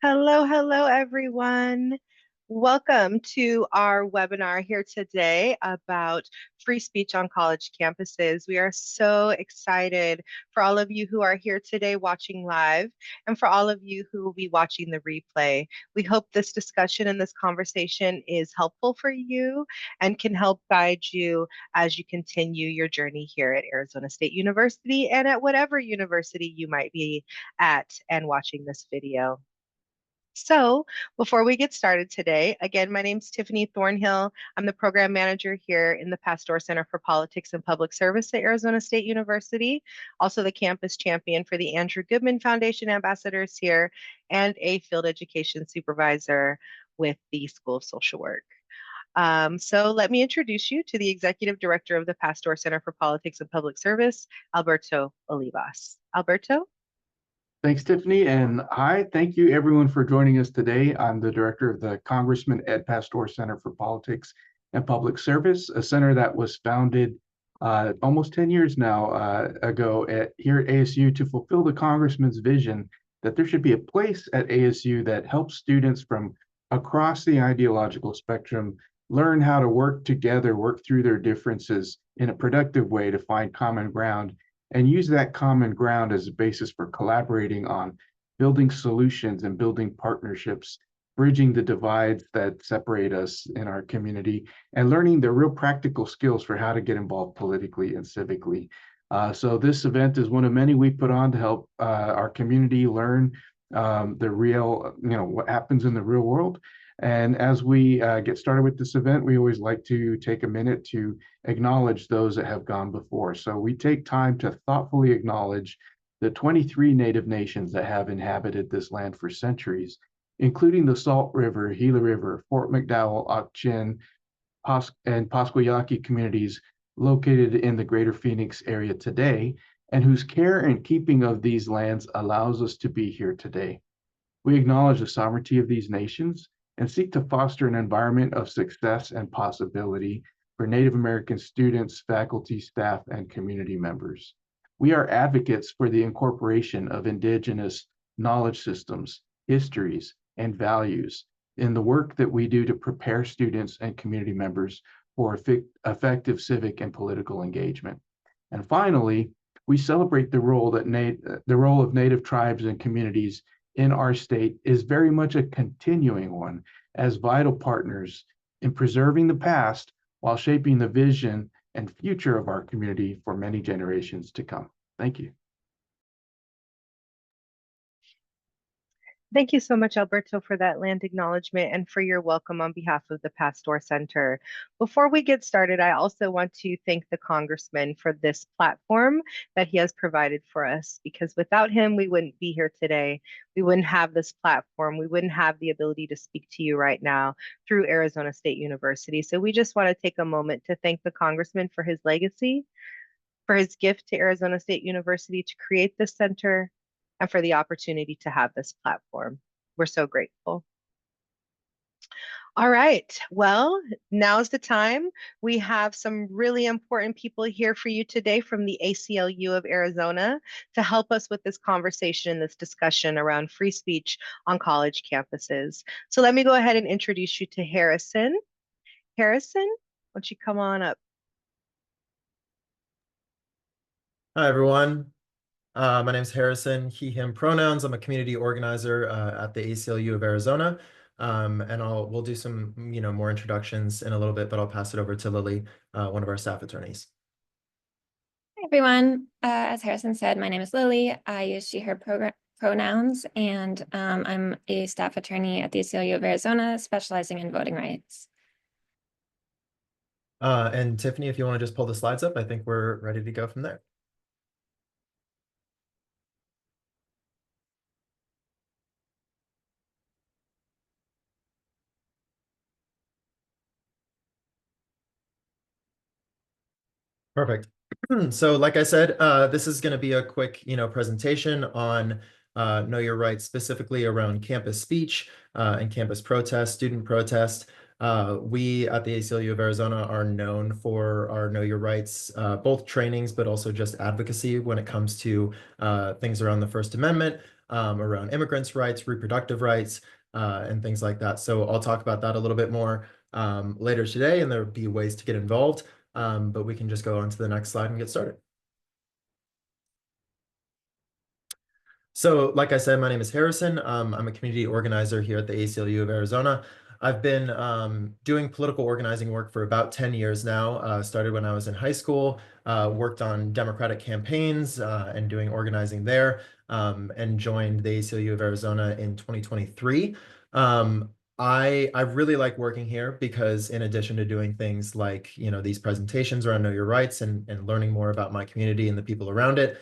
Hello, hello, everyone. Welcome to our webinar here today about free speech on college campuses. We are so excited for all of you who are here today watching live and for all of you who will be watching the replay. We hope this discussion and this conversation is helpful for you and can help guide you as you continue your journey here at Arizona State University and at whatever university you might be at and watching this video. So before we get started today, again, my name is Tiffany Thornhill. I'm the program manager here in the Pasteur Center for Politics and Public Service at Arizona State University, also the campus champion for the Andrew Goodman Foundation ambassadors here, and a field education supervisor with the School of Social Work. So let me introduce you to the executive director of the Pasteur Center for Politics and Public Service, Alberto Olivas. Alberto? Thanks, Tiffany, and hi, thank you everyone for joining us today. I'm the director of the Congressman Ed Pasteur Center for Politics and Public Service, a center that was founded almost 10 years now ago here at ASU to fulfill the Congressman's vision that there should be a place at ASU that helps students from across the ideological spectrum learn how to work together, work through their differences in a productive way to find common ground and use that common ground as a basis for collaborating on building solutions and building partnerships, bridging the divides that separate us in our community, and learning the real practical skills for how to get involved politically and civically. So this event is one of many we put on to help our community learn the real, what happens in the real world. And as we get started with this event, we always like to take a minute to acknowledge those that have gone before. So we take time to thoughtfully acknowledge the 23 Native nations that have inhabited this land for centuries, including the Salt River, Gila River, Fort McDowell, Ak-Chin, and Pasquayaqui communities located in the greater Phoenix area today, and whose care and keeping of these lands allows us to be here today. We acknowledge the sovereignty of these nations and seek to foster an environment of success and possibility for Native American students, faculty, staff, and community members. We are advocates for the incorporation of Indigenous knowledge systems, histories, and values in the work that we do to prepare students and community members for effective civic and political engagement. And finally, we celebrate the role of Native tribes and communities in our state is very much a continuing one as vital partners in preserving the past while shaping the vision and future of our community for many generations to come. Thank you. Thank you so much, Alberto, for that land acknowledgement and for your welcome on behalf of the Pasteur Center. Before we get started, I also want to thank the Congressman for this platform that he has provided for us, because without him, we wouldn't be here today. We wouldn't have this platform. We wouldn't have the ability to speak to you right now through Arizona State University. So we just want to take a moment to thank the Congressman for his legacy, for his gift to Arizona State University to create this center, and for the opportunity to have this platform. We're so grateful. All right, well, now's the time. We have some really important people here for you today from the ACLU of Arizona to help us with this conversation, this discussion around free speech on college campuses. So let me go ahead and introduce you to Harrison. Harrison, why don't you come on up? Hi, everyone. My name is Harrison, he, him pronouns. I'm a community organizer at the ACLU of Arizona. And we'll do some, more introductions in a little bit, but I'll pass it over to Lily, one of our staff attorneys. Hi, everyone. As Harrison said, my name is Lily. I use she, her pronouns, and I'm a staff attorney at the ACLU of Arizona, specializing in voting rights. And Tiffany, if you want to just pull the slides up, I think we're ready to go from there. Perfect. So like I said, this is going to be a quick, presentation on Know Your Rights, specifically around campus speech and campus protest, student protest. We at the ACLU of Arizona are known for our Know Your Rights, both trainings, but also just advocacy when it comes to things around the First Amendment, around immigrants' rights, reproductive rights, and things like that. So I'll talk about that a little bit more later today, and there'll be ways to get involved. But we can just go on to the next slide and get started. So like I said, my name is Harrison. I'm a community organizer here at the ACLU of Arizona. I've been doing political organizing work for about 10 years now. Started when I was in high school, worked on Democratic campaigns and doing organizing there, and joined the ACLU of Arizona in 2023. I really like working here because in addition to doing things like, these presentations around Know Your Rights and learning more about my community and the people around it,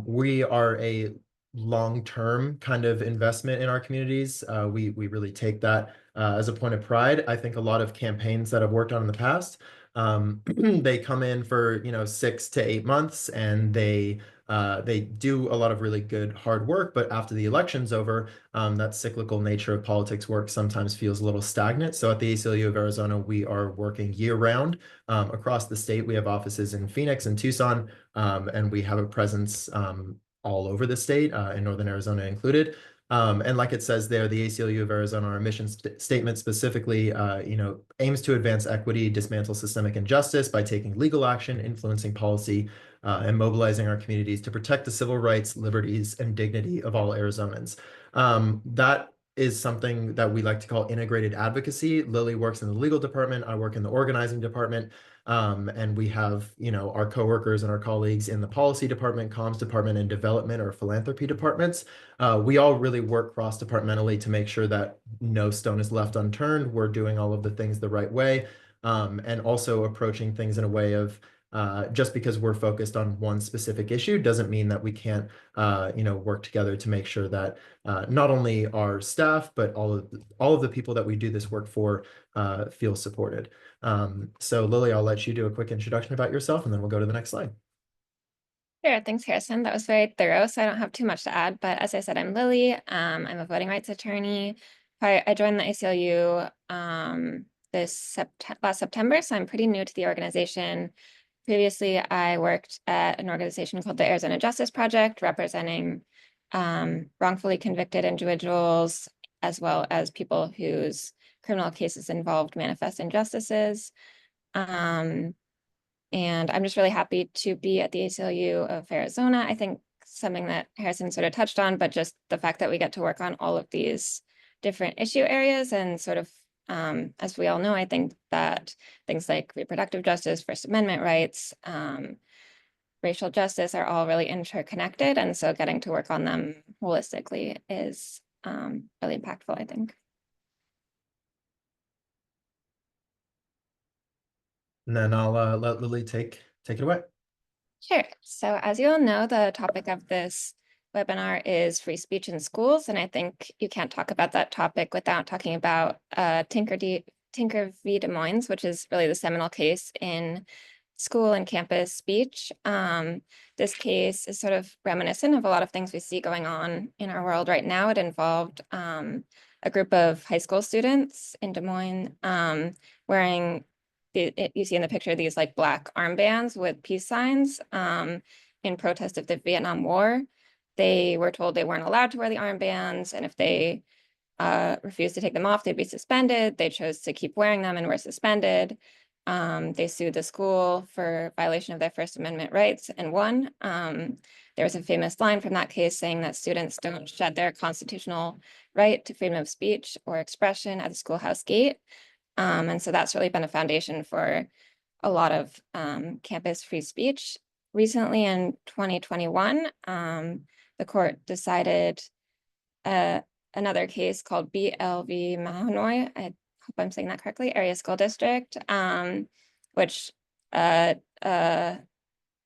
we are a long-term kind of investment in our communities. We really take that as a point of pride. I think a lot of campaigns that I've worked on in the past, they come in for 6 to 8 months, and they do a lot of really good hard work, but after the election's over, that cyclical nature of politics work sometimes feels a little stagnant. So at the ACLU of Arizona, we are working year-round across the state. We have offices in Phoenix and Tucson, and we have a presence all over the state, in Northern Arizona included. And like it says there, the ACLU of Arizona, our mission statement specifically, aims to advance equity, dismantle systemic injustice by taking legal action, influencing policy, and mobilizing our communities to protect the civil rights, liberties, and dignity of all Arizonans. That is something that we like to call integrated advocacy. Lily works in the legal department. I work in the organizing department. And we have, our coworkers and our colleagues in the policy department, comms department, and development or philanthropy departments. We all really work cross-departmentally to make sure that no stone is left unturned. We're doing all of the things the right way, and also approaching things in a way of just because we're focused on one specific issue doesn't mean that we can't, work together to make sure that not only our staff, but all of the people that we do this work for feel supported. So Lily, I'll let you do a quick introduction about yourself, and then we'll go to the next slide. Sure, thanks, Harrison. That was very thorough, so I don't have too much to add. But as I said, I'm Lily. I'm a voting rights attorney. I joined the ACLU last September, so I'm pretty new to the organization. Previously, I worked at an organization called the Arizona Justice Project, representing wrongfully convicted individuals, as well as people whose criminal cases involved manifest injustices. And I'm just really happy to be at the ACLU of Arizona. I think something that Harrison sort of touched on, but just the fact that we get to work on all of these different issue areas and sort of, as we all know, I think that things like reproductive justice, First Amendment rights, racial justice are all really interconnected. And so getting to work on them holistically is really impactful, I think. And then I'll let Lily take it away. Sure. So as you all know, the topic of this webinar is free speech in schools. And I think you can't talk about that topic without talking about Tinker v. Des Moines, which is really the seminal case in school and campus speech. This case is sort of reminiscent of a lot of things we see going on in our world right now. It involved a group of high school students in Des Moines wearing, you see in the picture, these like black armbands with peace signs in protest of the Vietnam War. They were told they weren't allowed to wear the armbands, and if they refused to take them off, they'd be suspended. They chose to keep wearing them and were suspended. They sued the school for violation of their First Amendment rights and won. There was a famous line from that case saying that students don't shed their constitutional right to freedom of speech or expression at the schoolhouse gate. And so that's really been a foundation for a lot of campus free speech. Recently in 2021, the court decided another case called BLV Mahanoy, I hope I'm saying that correctly, Area School District, which a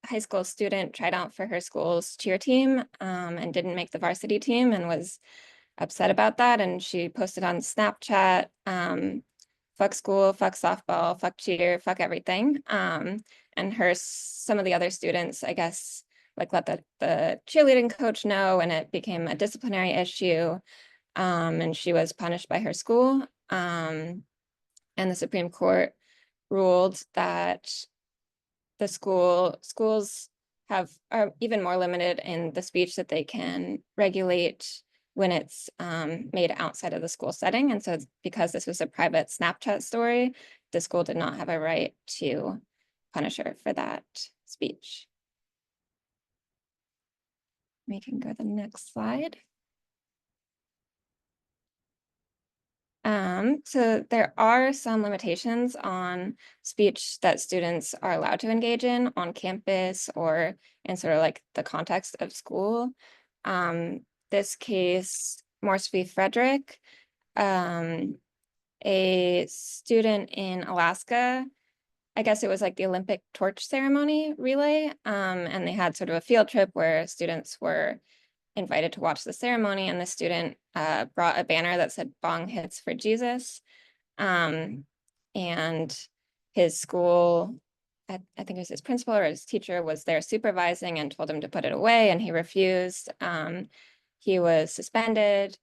high school student tried out for her school's cheer team and didn't make the varsity team and was upset about that. And she posted on Snapchat, fuck school, fuck softball, fuck cheer, fuck everything. And some of the other students, I guess, like let the cheerleading coach know, and it became a disciplinary issue. And she was punished by her school. And the Supreme Court ruled that the school's are even more limited in the speech that they can regulate when it's made outside of the school setting. And so because this was a private Snapchat story, the school did not have a right to punish her for that speech. We can go to the next slide. So there are some limitations on speech that students are allowed to engage in on campus or in sort of like the context of school. This case, Morse v. Frederick, a student in Alaska, I guess it was like the Olympic torch ceremony relay, and they had sort of a field trip where students were invited to watch the ceremony, and the student brought a banner that said "Bong hits for Jesus," and his school, I think it was his principal or his teacher, was there supervising and told him to put it away, and he refused. He was suspended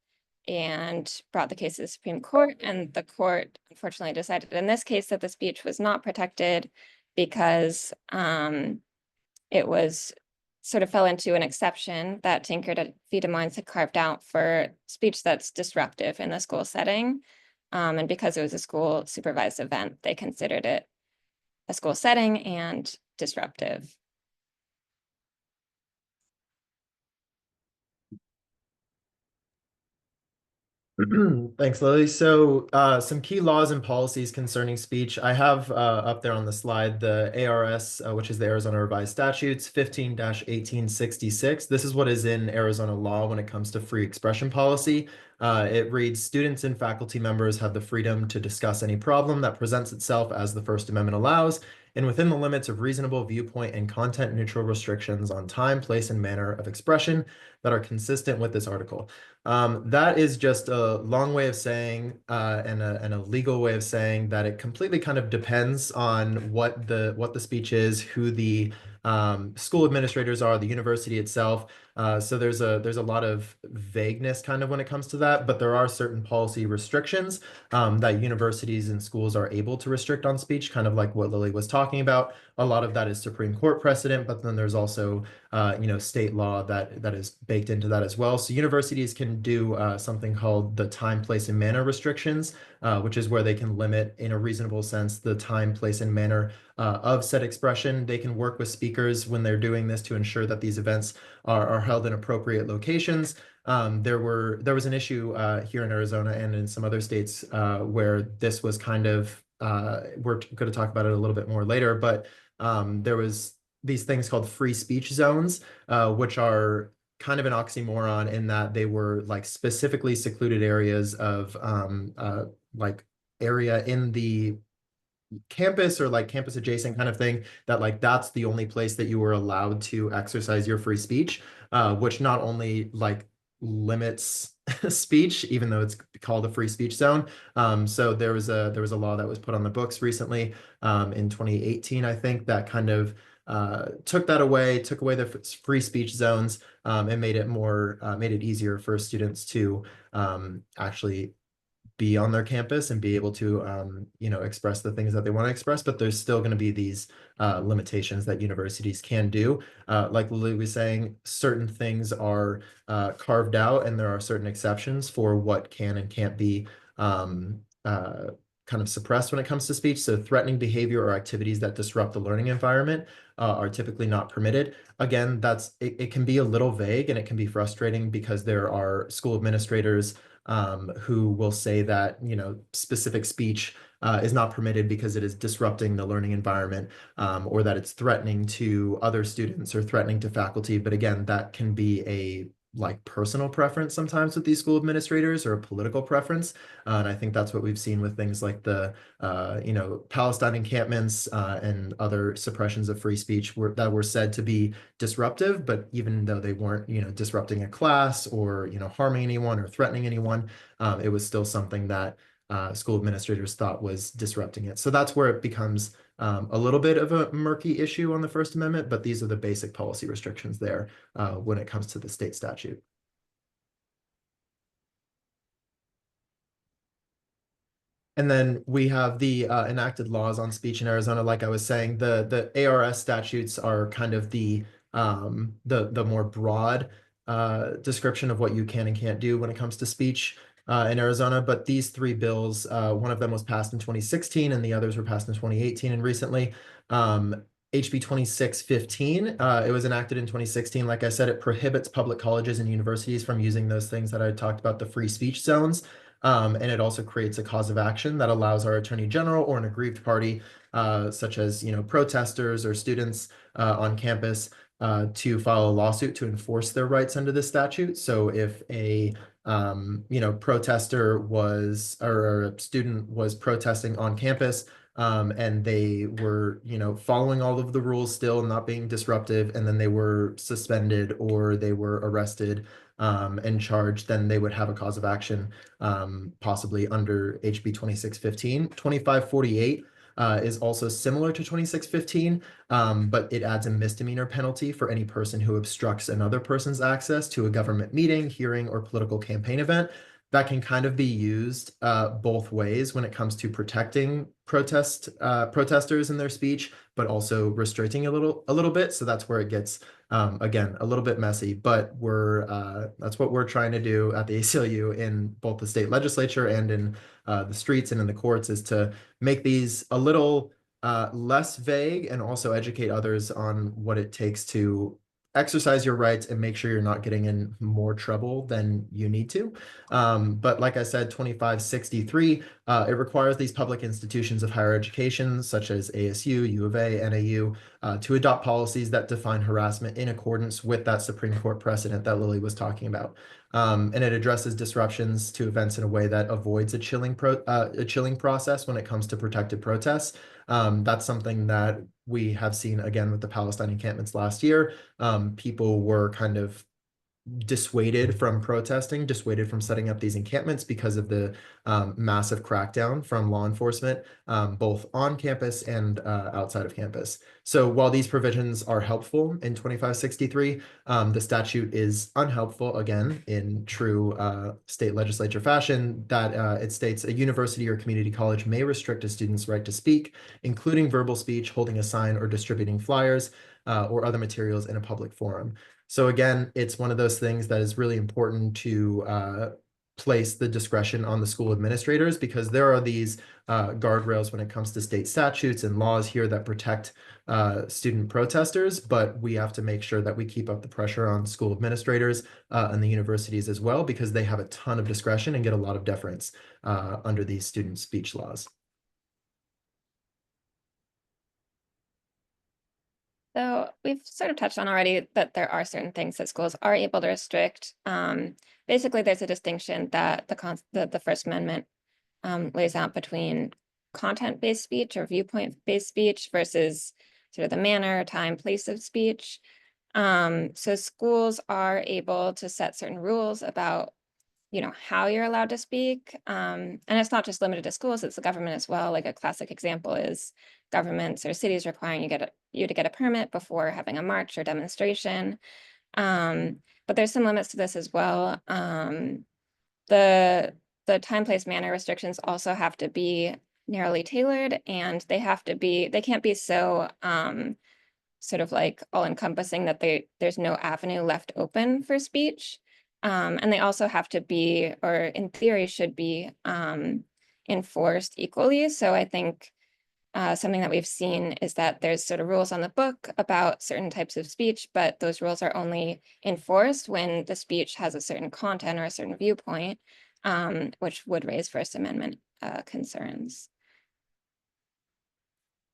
and brought the case to the Supreme Court, and the court unfortunately decided in this case that the speech was not protected because it was sort of fell into an exception that Tinker v. Des Moines had carved out for speech that's disruptive in the school setting. And because it was a school supervised event, they considered it a school setting and disruptive. Thanks, Lily. So some key laws and policies concerning speech. I have up there on the slide the ARS, which is the Arizona Revised Statutes 15-1866. This is what is in Arizona law when it comes to free expression policy. It reads, students and faculty members have the freedom to discuss any problem that presents itself as the First Amendment allows, and within the limits of reasonable viewpoint and content neutral restrictions on time, place, and manner of expression that are consistent with this article. That is just a long way of saying and a legal way of saying that it completely kind of depends on what the speech is, who the school administrators are, the university itself. So there's a lot of vagueness kind of when it comes to that, but there are certain policy restrictions that universities and schools are able to restrict on speech, kind of like what Lily was talking about. A lot of that is Supreme Court precedent, but then there's also state law that is baked into that as well. So universities can do something called the time, place, and manner restrictions, which is where they can limit in a reasonable sense the time, place, and manner of said expression. They can work with speakers when they're doing this to ensure that these events are held in appropriate locations. There was an issue here in Arizona and in some other states where this was kind of, we're going to talk about it a little bit more later, but there was these things called free speech zones, which are kind of an oxymoron in that they were like specifically secluded areas of like area in the campus or like campus adjacent kind of thing, that like that's the only place that you were allowed to exercise your free speech, which not only like limits speech, even though it's called a free speech zone. So there was a law that was put on the books recently in 2018, I think, that kind of took away the free speech zones and made it easier for students to actually be on their campus and be able to express the things that they want to express. But there's still going to be these limitations that universities can do. Like Lily was saying, certain things are carved out, and there are certain exceptions for what can and can't be kind of suppressed when it comes to speech. So threatening behavior or activities that disrupt the learning environment are typically not permitted. Again, it can be a little vague, and it can be frustrating because there are school administrators who will say that specific speech is not permitted because it is disrupting the learning environment, or that it's threatening to other students or threatening to faculty. But again, that can be a like personal preference sometimes with these school administrators, or a political preference. And I think that's what we've seen with things like the Palestine encampments and other suppressions of free speech that were said to be disruptive, but even though they weren't disrupting a class or harming anyone or threatening anyone, it was still something that school administrators thought was disrupting it. So that's where it becomes a little bit of a murky issue on the First Amendment, but these are the basic policy restrictions there when it comes to the state statute. And then we have the enacted laws on speech in Arizona. Like I was saying, the ARS statutes are kind of the the more broad description of what you can and can't do when it comes to speech in Arizona. But these three bills, one of them was passed in 2016 and the others were passed in 2018 and recently. HB 2615, it was enacted in 2016. Like I said, it prohibits public colleges and universities from using those things that I talked about, the free speech zones. And it also creates a cause of action that allows our attorney general or an aggrieved party, such as protesters or students on campus, to file a lawsuit to enforce their rights under this statute. So if a protester was or a student was protesting on campus, and they were, following all of the rules still, not being disruptive, and then they were suspended or they were arrested and charged, then they would have a cause of action, possibly under HB 2615. 2548 is also similar to 2615, but it adds a misdemeanor penalty for any person who obstructs another person's access to a government meeting, hearing, or political campaign event. That can kind of be used both ways when it comes to protecting protesters in their speech, but also restricting a little bit. So that's where it gets again a little bit messy. But that's what we're trying to do at the ACLU in both the state legislature and in the streets and in the courts, is to make these a little less vague and also educate others on what it takes to exercise your rights and make sure you're not getting in more trouble than you need to. But like I said, 2563, it requires these public institutions of higher education, such as ASU, U of A, NAU, to adopt policies that define harassment in accordance with that Supreme Court precedent that Lily was talking about. And it addresses disruptions to events in a way that avoids a chilling process when it comes to protected protests. That's something that we have seen again with the Palestine encampments last year. People were kind of dissuaded from protesting, dissuaded from setting up these encampments because of the massive crackdown from law enforcement, both on campus and outside of campus. So while these provisions are helpful in 2563, the statute is unhelpful, again, in true state legislature fashion, that it states a university or community college may restrict a student's right to speak, including verbal speech, holding a sign, or distributing flyers or other materials in a public forum. So again, it's one of those things that is really important to place the discretion on the school administrators, because there are these guardrails when it comes to state statutes and laws here that protect student protesters, but we have to make sure that we keep up the pressure on school administrators and the universities as well, because they have a ton of discretion and get a lot of deference under these student speech laws. So we've sort of touched on already that there are certain things that schools are able to restrict. Basically, there's a distinction that the First Amendment lays out between content-based speech or viewpoint-based speech versus sort of the manner, time, place of speech. So schools are able to set certain rules about how you're allowed to speak. And it's not just limited to schools, it's the government as well. Like a classic example is governments or cities requiring you to get a permit before having a march or demonstration. But there's some limits to this as well. The time, place, manner restrictions also have to be narrowly tailored, and they can't be so sort of like all-encompassing that there's no avenue left open for speech. And they also have to be, or in theory should be, enforced equally. So I think something that we've seen is that there's sort of rules on the book about certain types of speech, but those rules are only enforced when the speech has a certain content or a certain viewpoint, which would raise First Amendment concerns.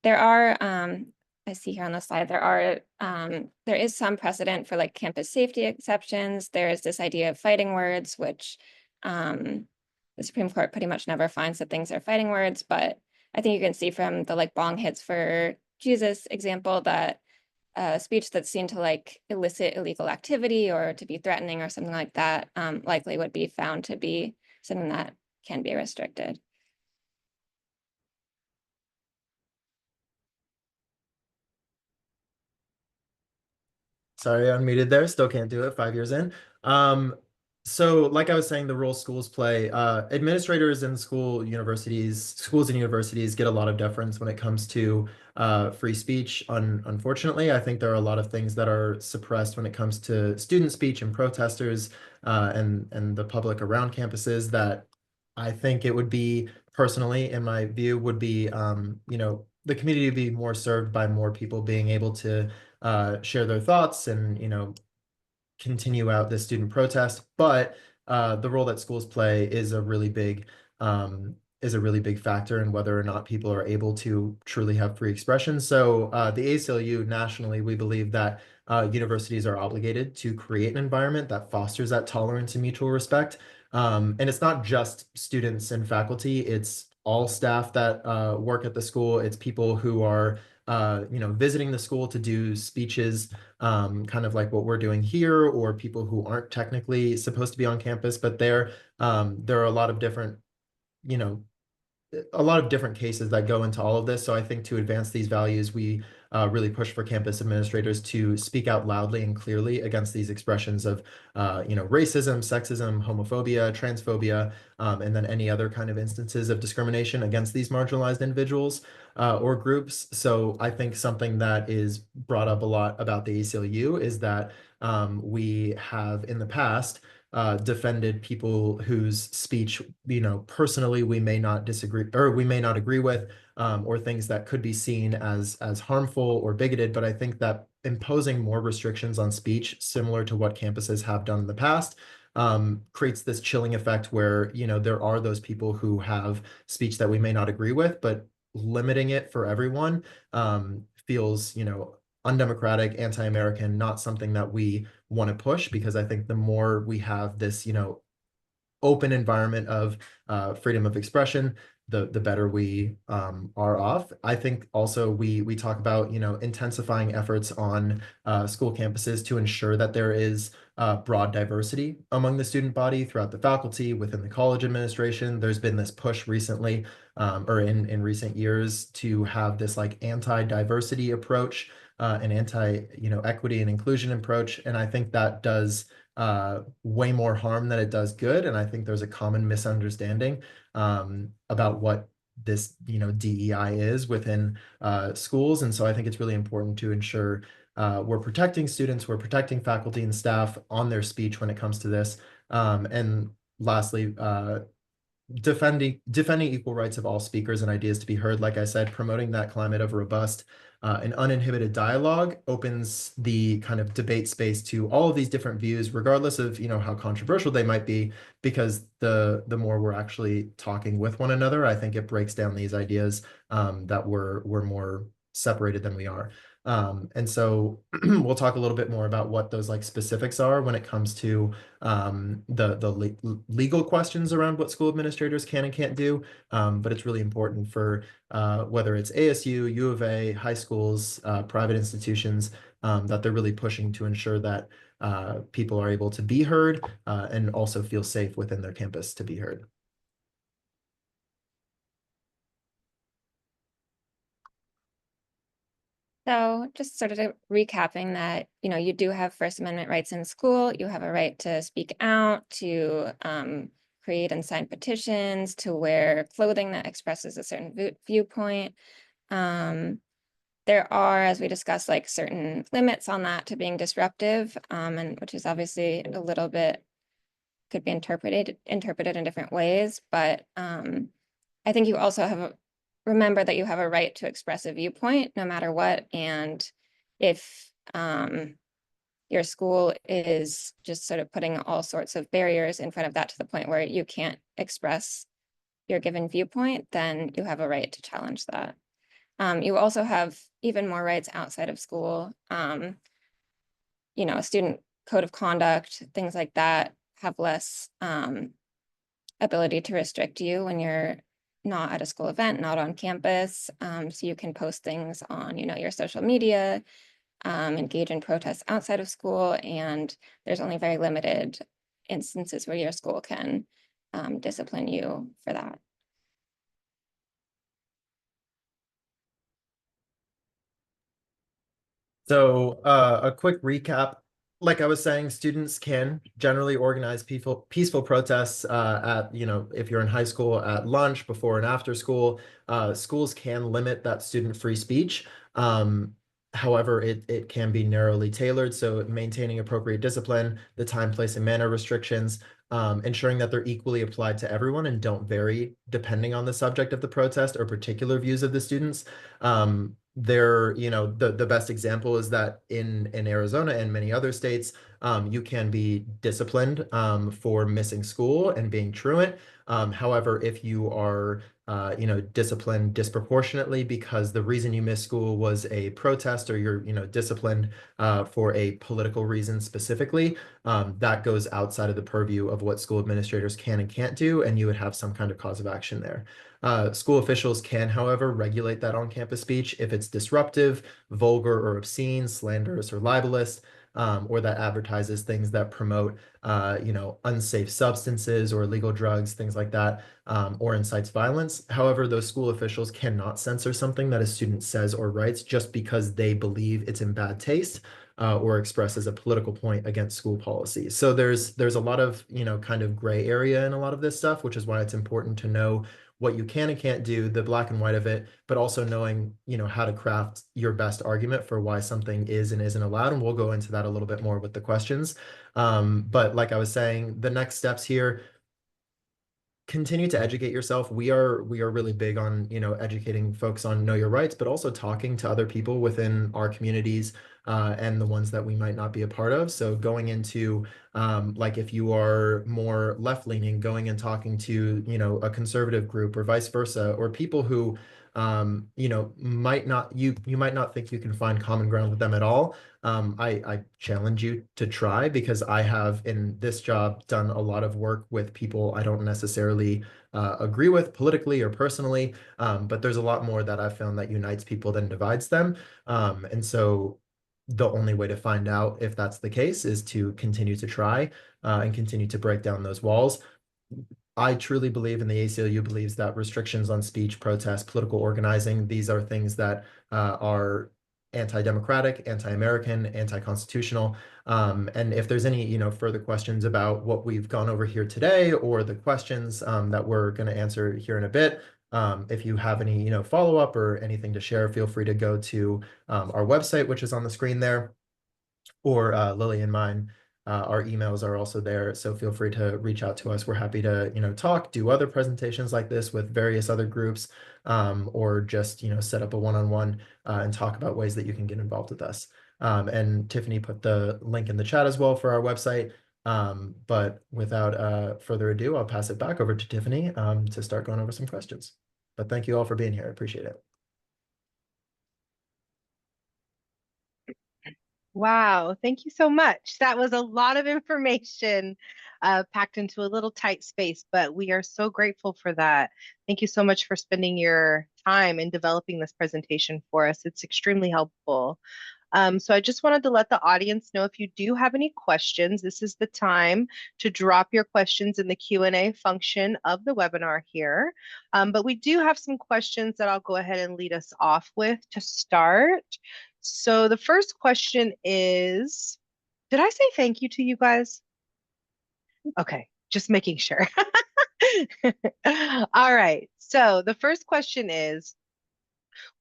There are, I see here on the slide, there is some precedent for like campus safety exceptions. There is this idea of fighting words, which the Supreme Court pretty much never finds that things are fighting words, but I think you can see from the like bong hits for Jesus example that speech that's seen to like elicit illegal activity or to be threatening or something like that likely would be found to be something that can be restricted. Sorry, unmuted there. Still can't do it 5 years in. So like I was saying, the role schools play, administrators in schools and universities get a lot of deference when it comes to free speech. Unfortunately, I think there are a lot of things that are suppressed when it comes to student speech and protesters and the public around campuses that I think it would be, personally, in my view, would be, the community would be more served by more people being able to share their thoughts and, continue out this student protest. But the role that schools play is a really big factor in whether or not people are able to truly have free expression. So the ACLU nationally, we believe that universities are obligated to create an environment that fosters that tolerance and mutual respect. And it's not just students and faculty, it's all staff that work at the school. It's people who are visiting the school to do speeches, kind of like what we're doing here, or people who aren't technically supposed to be on campus, but there are a lot of different, you know, a lot of different cases that go into all of this. So I think to advance these values, we really push for campus administrators to speak out loudly and clearly against these expressions of, racism, sexism, homophobia, transphobia, and then any other kind of instances of discrimination against these marginalized individuals or groups. So I think something that is brought up a lot about the ACLU is that we have in the past defended people whose speech, personally we may not disagree or we may not agree with, or things that could be seen as harmful or bigoted. But I think that imposing more restrictions on speech, similar to what campuses have done in the past, creates this chilling effect where, there are those people who have speech that we may not agree with, but limiting it for everyone feels, undemocratic, anti-American, not something that we want to push, because I think the more we have this, open environment of freedom of expression, the better we are off. I think also we talk about, intensifying efforts on school campuses to ensure that there is broad diversity among the student body throughout the faculty, within the college administration. There's been this push recently, or in recent years, to have this like anti-diversity approach, an anti, equity and inclusion approach. And I think that does way more harm than it does good. And I think there's a common misunderstanding about what this, DEI is within schools. And so I think it's really important to ensure we're protecting students, we're protecting faculty and staff on their speech when it comes to this. And lastly, defending equal rights of all speakers and ideas to be heard. Like I said, promoting that climate of robust and uninhibited dialogue opens the kind of debate space to all of these different views, regardless of, how controversial they might be, because the more we're actually talking with one another, I think it breaks down these ideas that we're more separated than we are. And so we'll talk a little bit more about what those like specifics are when it comes to the legal questions around what school administrators can and can't do. But it's really important for whether it's ASU, U of A, high schools, private institutions, that they're really pushing to ensure that people are able to be heard and also feel safe within their campus to be heard. So just sort of recapping that, you do have First Amendment rights in school. You have a right to speak out, to create and sign petitions, to wear clothing that expresses a certain viewpoint. There are, as we discussed, like certain limits on that to being disruptive, and which is obviously a little bit could be interpreted in different ways. But I think you also have remember that you have a right to express a viewpoint no matter what. And if your school is just sort of putting all sorts of barriers in front of that to the point where you can't express your given viewpoint, then you have a right to challenge that. You also have even more rights outside of school. A student code of conduct, things like that have less ability to restrict you when you're not at a school event, not on campus. So you can post things on, your social media, engage in protests outside of school, and there's only very limited instances where your school can discipline you for that. So a quick recap like I was saying, students can generally organize peaceful protests at, if you're in high school, at lunch, before and after school. Schools can limit that student free speech. However, it can be narrowly tailored. So maintaining appropriate discipline, the time, place, and manner restrictions, ensuring that they're equally applied to everyone and don't vary depending on the subject of the protest or particular views of the students. The best example is that in Arizona and many other states, you can be disciplined for missing school and being truant. However, if you are disciplined disproportionately because the reason you missed school was a protest, or you're disciplined for a political reason specifically, that goes outside of the purview of what school administrators can and can't do, and you would have some kind of cause of action there. School officials can, however, regulate that on-campus speech if it's disruptive, vulgar or obscene, slanderous or libelous, or that advertises things that promote, unsafe substances or illegal drugs, things like that, or incites violence. However, those school officials cannot censor something that a student says or writes just because they believe it's in bad taste. Or expresses a political point against school policy. So there's a lot of kind of gray area in a lot of this stuff, which is why it's important to know what you can and can't do, the black and white of it, but also knowing, how to craft your best argument for why something is and isn't allowed. And we'll go into that a little bit more with the questions. But like I was saying, the next steps here, continue to educate yourself. We are really big on, educating folks on know your rights, but also talking to other people within our communities and the ones that we might not be a part of. So going into like if you are more left leaning, going and talking to, a conservative group or vice versa, or people who might not you might not think you can find common ground with them at all. I challenge you to try, because I have in this job done a lot of work with people I don't necessarily agree with politically or personally, but there's a lot more that I've found that unites people than divides them. And so the only way to find out if that's the case is to continue to try and continue to break down those walls. I truly believe, and the ACLU believes, that restrictions on speech, protest, political organizing, these are things that are anti-democratic, anti-American, anti-constitutional. And if there's any, further questions about what we've gone over here today, or the questions that we're going to answer here in a bit, if you have any, follow-up or anything to share, feel free to go to our website, which is on the screen there, or Lily and mine. Our emails are also there, so feel free to reach out to us. We're happy to, talk, do other presentations like this with various other groups, or just, set up a one-on-one and talk about ways that you can get involved with us. And Tiffany put the link in the chat as well for our website. But without further ado, I'll pass it back over to Tiffany to start going over some questions. But thank you all for being here. I appreciate it. Wow, thank you so much. That was a lot of information packed into a little tight space, but we are so grateful for that. Thank you so much for spending your time in developing this presentation for us. It's extremely helpful. So I just wanted to let the audience know, if you do have any questions, this is the time to drop your questions in the Q&A function of the webinar here. But we do have some questions that I'll go ahead and lead us off with to start. So the first question is, did I say thank you to you guys? Okay, just making sure. All right, so the first question is,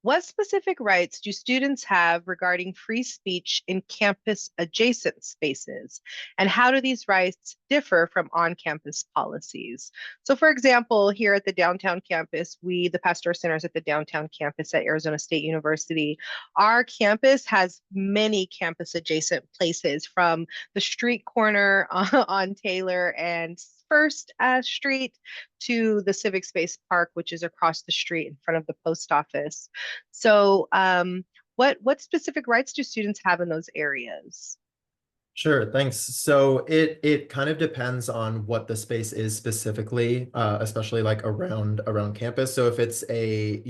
what specific rights do students have regarding free speech in campus adjacent spaces? And how do these rights differ from on-campus policies? So for example, here at the downtown campus, we, the Pasteur Centers at the downtown campus at Arizona State University, our campus has many campus adjacent places, from the street corner on Taylor and First Street to the Civic Space Park, which is across the street in front of the post office. So what specific rights do students have in those areas? Sure, thanks. So it kind of depends on what the space is specifically, especially like around campus. So if it's a,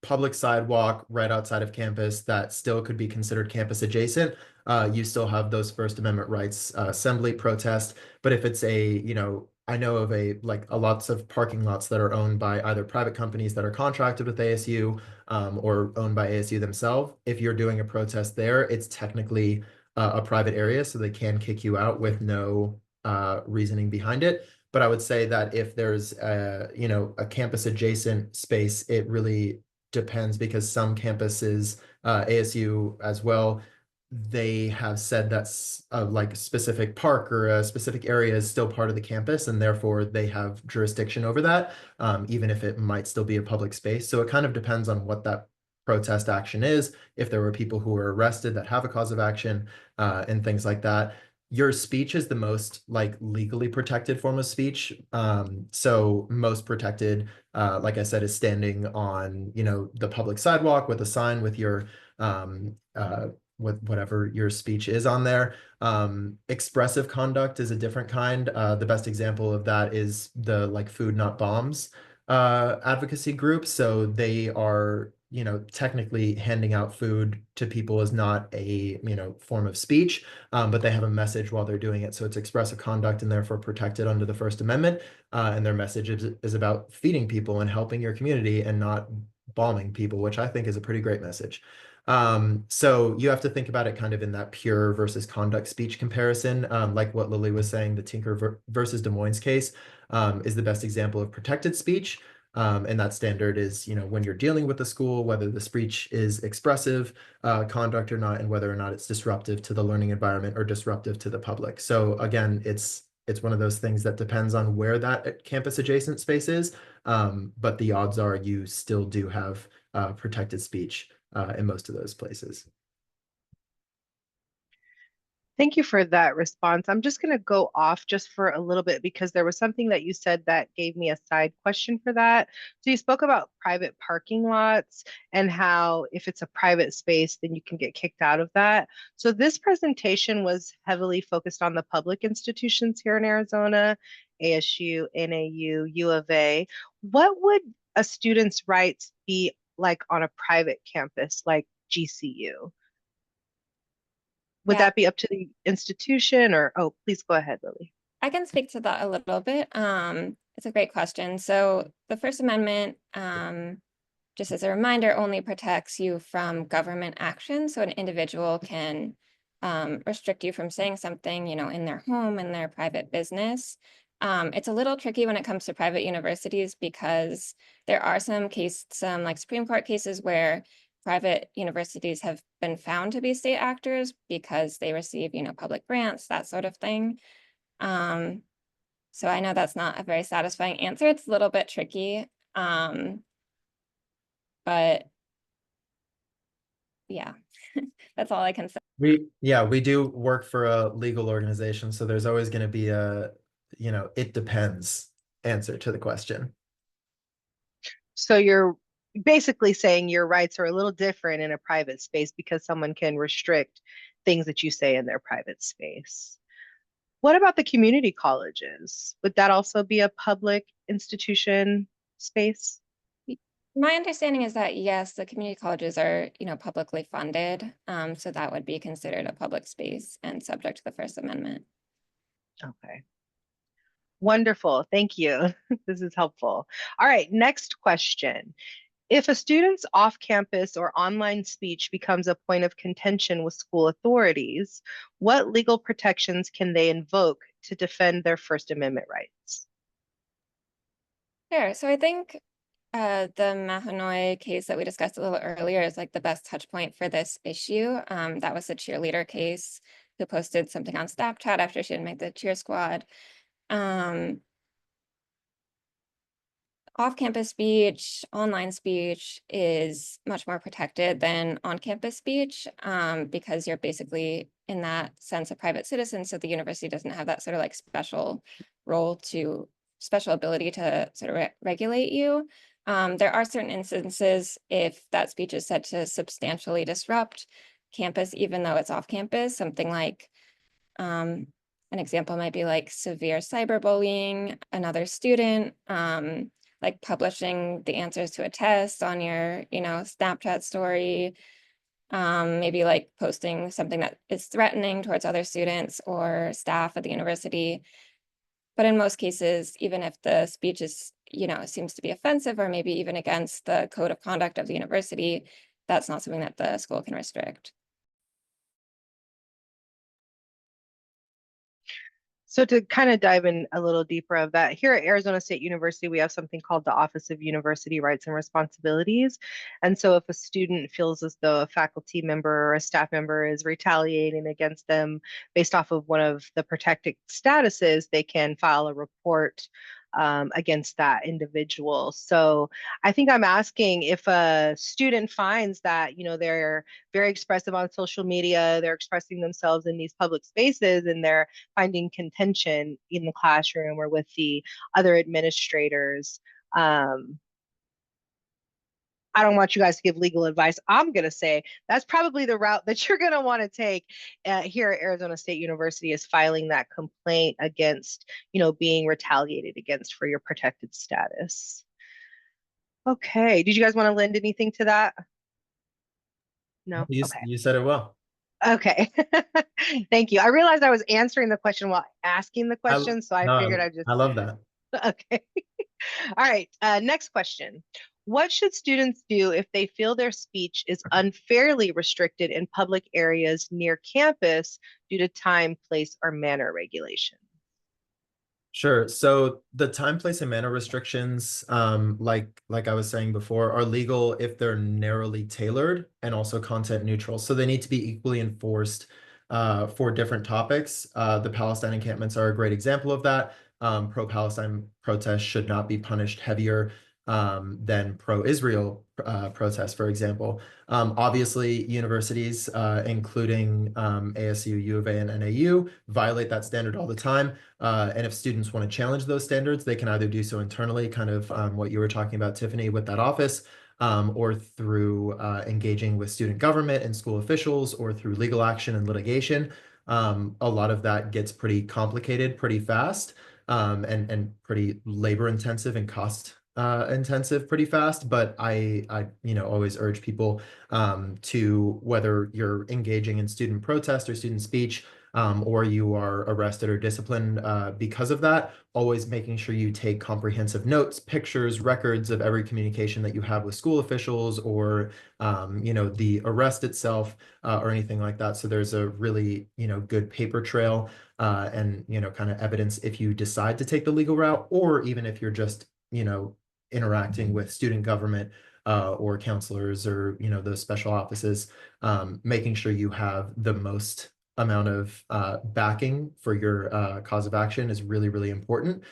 public sidewalk right outside of campus that still could be considered campus adjacent, you still have those First Amendment rights, assembly, protest. But if it's a, I know of a lots of parking lots that are owned by either private companies that are contracted with ASU or owned by ASU themselves. If you're doing a protest there, it's technically a private area, so they can kick you out with no reasoning behind it. But I would say that if there's a campus adjacent space, it really depends, because some campuses, ASU as well, they have said that's like a specific park or a specific area is still part of the campus, and therefore they have jurisdiction over that, even if it might still be a public space. So it kind of depends on what that protest action is. If there were people who were arrested that have a cause of action, and things like that. Your speech is the most like legally protected form of speech. So most protected, like I said, is standing on, the public sidewalk with a sign with your with whatever your speech is on there. Expressive conduct is a different kind. The best example of that is the like Food Not Bombs advocacy group. So they are, technically handing out food to people is not a, form of speech, but they have a message while they're doing it. So it's expressive conduct and therefore protected under the First Amendment. And their message is about feeding people and helping your community and not bombing people, which I think is a pretty great message. So you have to think about it kind of in that pure versus conduct speech comparison. Like what Lily was saying, the Tinker versus Des Moines case is the best example of protected speech. And that standard is, when you're dealing with the school, whether the speech is expressive conduct or not, and whether or not it's disruptive to the learning environment or disruptive to the public. So again, it's one of those things that depends on where that campus adjacent space is. But the odds are you still do have protected speech in most of those places. Thank you for that response. I'm just going to go off just for a little bit because there was something that you said that gave me a side question for that. So you spoke about private parking lots and how if it's a private space, then you can get kicked out of that. So this presentation was heavily focused on the public institutions here in Arizona, ASU, NAU, U of A. What would a student's rights be like on a private campus like GCU? Would Yeah, that be up to the institution or, oh, please go ahead, Lily. I can speak to that a little bit. It's a great question. So the First Amendment, just as a reminder, only protects you from government action. So an individual can restrict you from saying something, in their home, in their private business. It's a little tricky when it comes to private universities because there are some like Supreme Court cases where private universities have been found to be state actors because they receive, public grants, that sort of thing. So I know that's not a very satisfying answer. It's a little bit tricky. But yeah, that's all I can say. We do work for a legal organization, so there's always going to be a, it depends answer to the question. So you're basically saying your rights are a little different in a private space because someone can restrict things that you say in their private space. What about the community colleges? Would that also be a public institution space? My understanding is that yes, the community colleges are, publicly funded. So that would be considered a public space and subject to the First Amendment. Okay. Wonderful. Thank you. This is helpful. All right, next question. If a student's off-campus or online speech becomes a point of contention with school authorities, what legal protections can they invoke to defend their First Amendment rights? Sure. So I think the Mahanoy case that we discussed a little earlier is like the best touch point for this issue. That was the cheerleader case who posted something on Snapchat after she had made the cheer squad. Off-campus speech, online speech is much more protected than on-campus speech because you're basically in that sense a private citizen. So the university doesn't have that sort of like special ability to sort of regulate you. There are certain instances if that speech is said to substantially disrupt campus, even though it's off campus, something like an example might be like severe cyberbullying another student, like publishing the answers to a test on your, Snapchat story, maybe like posting something that is threatening towards other students or staff at the university. But in most cases, even if the speech is, seems to be offensive or maybe even against the code of conduct of the university, that's not something that the school can restrict. So to kind of dive in a little deeper of that, here at Arizona State University, we have something called the Office of University Rights and Responsibilities. And so if a student feels as though a faculty member or a staff member is retaliating against them based off of one of the protected statuses, they can file a report against that individual. So I think I'm asking if a student finds that, they're very expressive on social media, they're expressing themselves in these public spaces, and they're finding contention in the classroom or with the other administrators. I don't want you guys to give legal advice. I'm going to say that's probably the route that you're going to want to take here at Arizona State University, is filing that complaint against, being retaliated against for your protected status. Okay. Did you guys want to lend anything to that? No? Okay. You said it well. Okay. Thank you. I realized I was answering the question while asking the question, so I figured No, I'd just. I love that. Okay. All right. Next question. What should students do if they feel their speech is unfairly restricted in public areas near campus due to time, place, or manner regulation? Sure. So the time, place, and manner restrictions, like I was saying before, are legal if they're narrowly tailored and also content neutral. So they need to be equally enforced for different topics. The Palestine encampments are a great example of that. Pro-Palestine protests should not be punished heavier than pro-Israel protests, for example. Obviously, universities, including ASU, U of A, and NAU, violate that standard all the time. And if students want to challenge those standards, they can either do so internally, kind of what you were talking about, Tiffany, with that office, or through engaging with student government and school officials, or through legal action and litigation. A lot of that gets pretty complicated pretty fast, and pretty labor intensive and cost intensive pretty fast. But I always urge people to, whether you're engaging in student protest or student speech, or you are arrested or disciplined because of that, always making sure you take comprehensive notes, pictures, records of every communication that you have with school officials, or the arrest itself, or anything like that. So there's a really good paper trail, and kind of evidence if you decide to take the legal route, or even if you're just interacting with student government or counselors, or those special offices, making sure you have the most amount of backing for your cause of action is really, really important,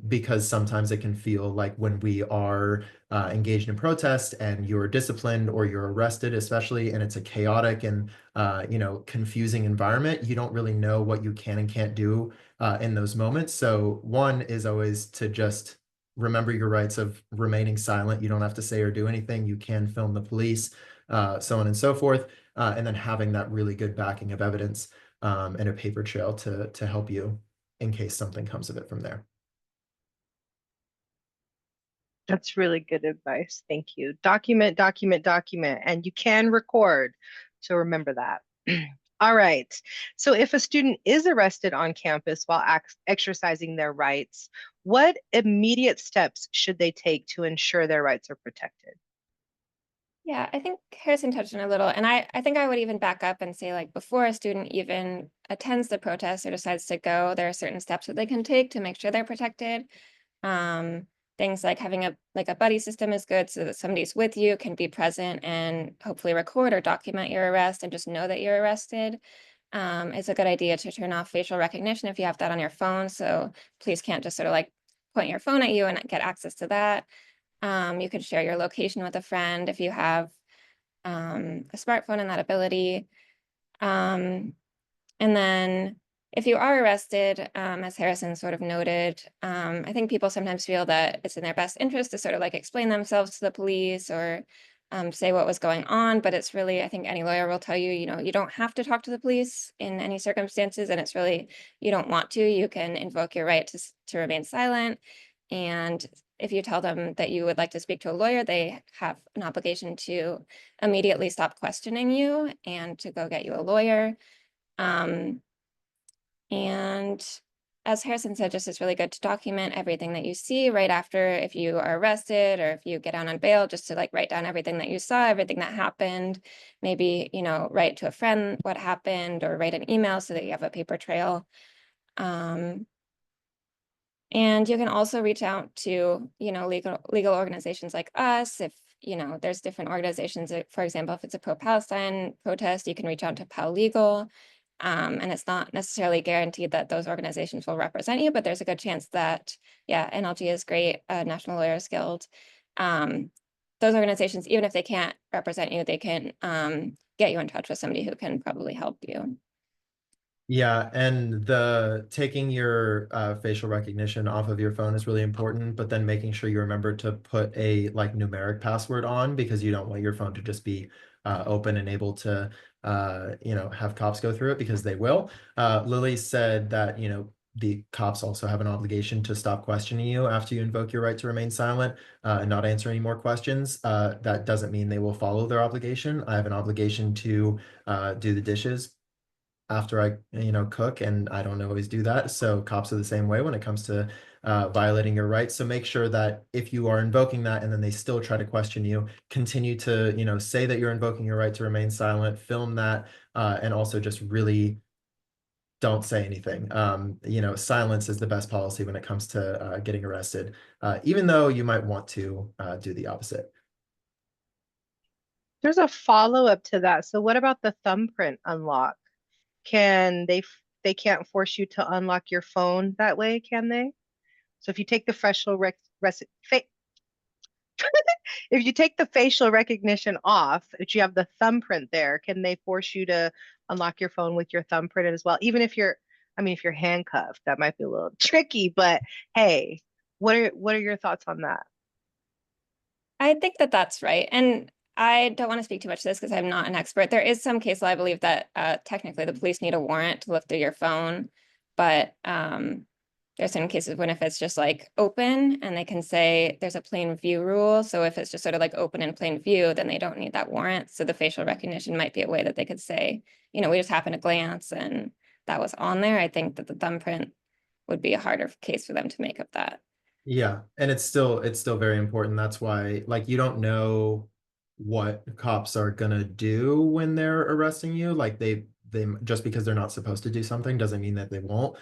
because sometimes it can feel like when we are engaged in protest and you're disciplined or you're arrested, especially, and it's a chaotic and confusing environment, you don't really know what you can and can't do in those moments. So one is always to just remember your rights of remaining silent. You don't have to say or do anything. You can film the police, so on and so forth. And then having that really good backing of evidence and a paper trail to help you in case something comes of it from there. That's really good advice. Thank you. Document, document, document, and you can record. So remember that. All right. So if a student is arrested on campus while exercising their rights, what immediate steps should they take to ensure their rights are protected? Yeah, I think Harrison touched on it a little, and I think I would even back up and say, like, before a student even attends the protest or decides to go, there are certain steps that they can take to make sure they're protected. Things like having a buddy system is good, so that somebody's with you, can be present, and hopefully record or document your arrest and just know that you're arrested. It's a good idea to turn off facial recognition if you have that on your phone, so police can't just sort of like point your phone at you and get access to that. You could share your location with a friend if you have a smartphone and that ability. And then if you are arrested, as Harrison sort of noted, I think people sometimes feel that it's in their best interest to sort of like explain themselves to the police, or say what was going on. But it's really, I think any lawyer will tell you, you don't have to talk to the police in any circumstances. And it's really, you don't want to, you can invoke your right to remain silent. And if you tell them that you would like to speak to a lawyer, they have an obligation to immediately stop questioning you and to go get you a lawyer. And as Harrison said, just it's really good to document everything that you see right after, if you are arrested or if you get out on bail, just to like write down everything that you saw, everything that happened. Maybe, write to a friend what happened, or write an email so that you have a paper trail. And you can also reach out to, legal organizations like us. If, there's different organizations, for example, if it's a pro-Palestine protest, you can reach out to PAL Legal. And it's not necessarily guaranteed that those organizations will represent you, but there's a good chance that, yeah, NLG is great, National Lawyers Guild. Those organizations, even if they can't represent you, they can get you in touch with somebody who can probably help you. Yeah, and the taking your facial recognition off of your phone is really important, but then making sure you remember to put a numeric password on, because you don't want your phone to just be open and able to have cops go through it, because they will. Lily said that the cops also have an obligation to stop questioning you after you invoke your right to remain silent and not answer any more questions. That doesn't mean they will follow their obligation. I have an obligation to do the dishes after I cook, and I don't always do that. So cops are the same way when it comes to violating your rights. So make sure that if you are invoking that and then they still try to question you, continue to say that you're invoking your right to remain silent, film that, and also just really don't say anything. Silence is the best policy when it comes to getting arrested, even though you might want to do the opposite. There's a follow-up to that. So what about the thumbprint unlock? They can't force you to unlock your phone that way, can they? So if you take the if you take the facial recognition off, but you have the thumbprint there, can they force you to unlock your phone with your thumbprint as well? Even if if you're handcuffed, that might be a little tricky, but hey, what are your thoughts on that? I think that that's right. And I don't want to speak too much to this because I'm not an expert. There is some case law, I believe, that technically the police need a warrant to look through your phone. But there's certain cases when if it's just like open and they can say there's a plain view rule. So if it's just sort of like open in plain view, then they don't need that warrant. So the facial recognition might be a way that they could say, we just happened to glance and that was on there. I think that the thumbprint would be a harder case for them to make up that. Yeah, and it's still very important. That's why you don't know what cops are gonna do when they're arresting you. They just because they're not supposed to do something doesn't mean that they won't.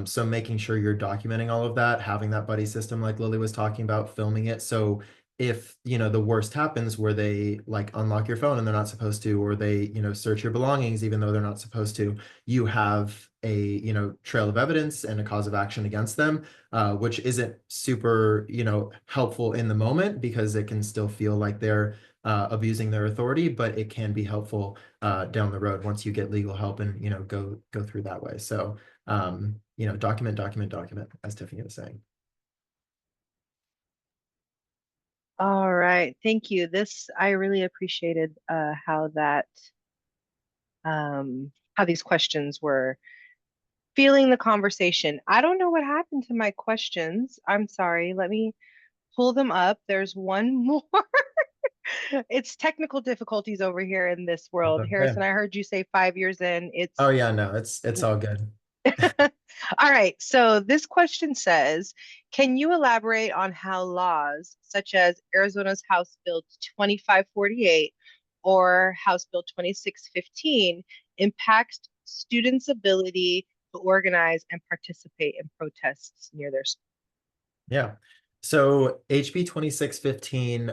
So making sure you're documenting all of that, having that buddy system like Lily was talking about, filming it. So if the worst happens where they unlock your phone and they're not supposed to, or they search your belongings even though they're not supposed to, you have a trail of evidence and a cause of action against them, which isn't super helpful in the moment because it can still feel like they're abusing their authority, but it can be helpful down the road once you get legal help and go through that way. So document, as Tiffany was saying. All right, thank you. I really appreciated how these questions were feeling the conversation. I don't know what happened to my questions. I'm sorry. Let me pull them up. There's one more. It's technical difficulties over here in this world. Okay. Harrison, I heard you say 5 years in. Oh yeah, no, it's all good. All right. So this question says, can you elaborate on how laws such as Arizona's House Bill 2548 or House Bill 2615 impact students' ability to organize and participate in protests near their school? Yeah. So HB 2615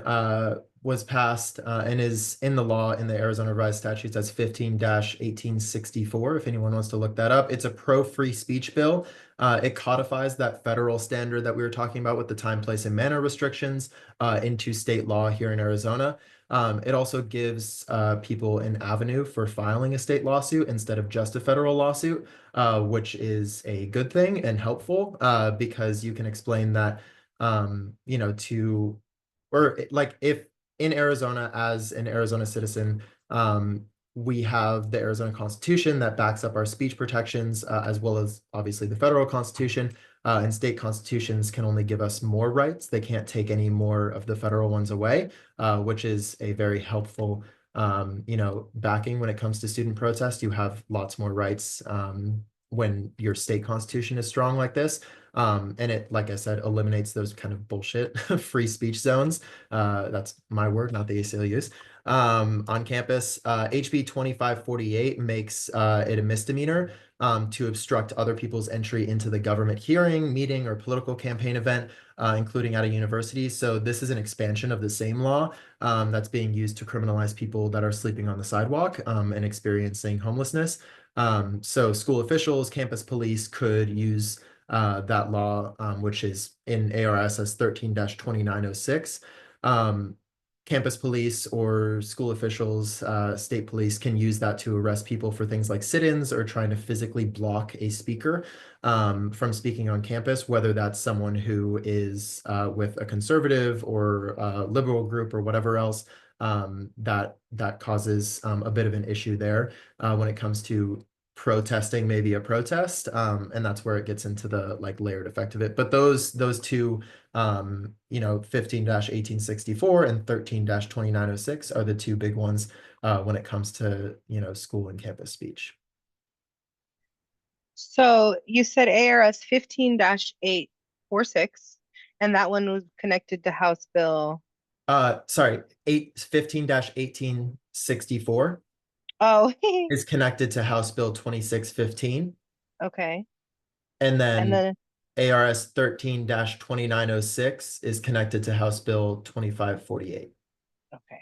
was passed and is in the law in the Arizona Revised Statutes as 15-1864, if anyone wants to look that up. It's a pro-free speech bill. It codifies that federal standard that we were talking about with the time, place, and manner restrictions into state law here in Arizona. It also gives people an avenue for filing a state lawsuit instead of just a federal lawsuit, which is a good thing and helpful because you can explain that, if in Arizona, as an Arizona citizen, we have the Arizona Constitution that backs up our speech protections, as well as obviously the federal Constitution. And state constitutions can only give us more rights. They can't take any more of the federal ones away, which is a very helpful, backing when it comes to student protest. You have lots more rights when your state constitution is strong like this. And it, like I said, eliminates those kind of bullshit free speech zones. That's my word, not the ACLU's. On campus, HB 2548 makes it a misdemeanor to obstruct other people's entry into the government hearing, meeting, or political campaign event, including at a university. So this is an expansion of the same law that's being used to criminalize people that are sleeping on the sidewalk and experiencing homelessness. So school officials, campus police could use that law, which is in ARS as 13-2906. Campus police or school officials, state police can use that to arrest people for things like sit-ins or trying to physically block a speaker from speaking on campus, whether that's someone who is with a conservative or liberal group or whatever else. That causes a bit of an issue there when it comes to protesting maybe a protest, and that's where it gets into the like layered effect of it. But those two 15-1864 and 13-2906 are the two big ones when it comes to school and campus speech. So you said ARS 15-846, and that one was connected to House Bill. Sorry, 15-1864 Oh, is connected to House Bill 2615. okay. And And then then, ARS 13-2906 is connected to House Bill 2548. okay,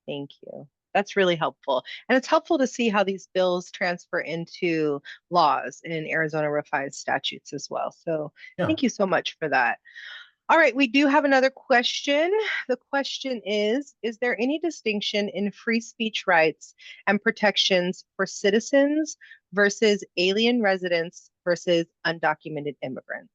thank you. That's really helpful. And it's helpful to see how these bills transfer into laws in Arizona revised statutes as well. So Yeah. thank you so much for that. All right, we do have another question. The question is there any distinction in free speech rights and protections for citizens versus alien residents versus undocumented immigrants?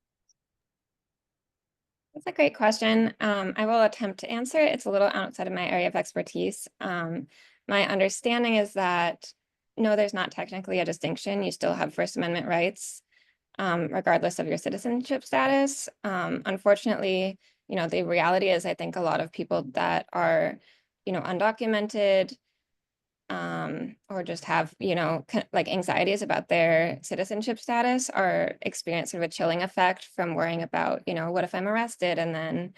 That's a great question. I will attempt to answer it. It's a little outside of my area of expertise. My understanding is that no, there's not technically a distinction. You still have First Amendment rights, regardless of your citizenship status. Unfortunately, the reality is I think a lot of people that are, undocumented, or just have, like anxieties about their citizenship status are experiencing sort of a chilling effect from worrying about, what if I'm arrested? And then,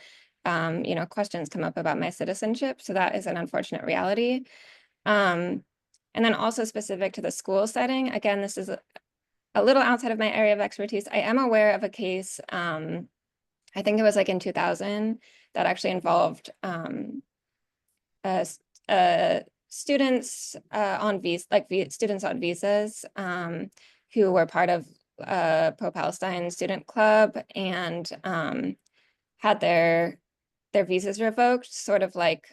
questions come up about my citizenship. So that is an unfortunate reality. And then also specific to the school setting, again, this is a little outside of my area of expertise. I am aware of a case, I think it was like in 2000, that actually involved students on visas, students on visas, who were part of pro-Palestine student club and had their visas revoked, sort of like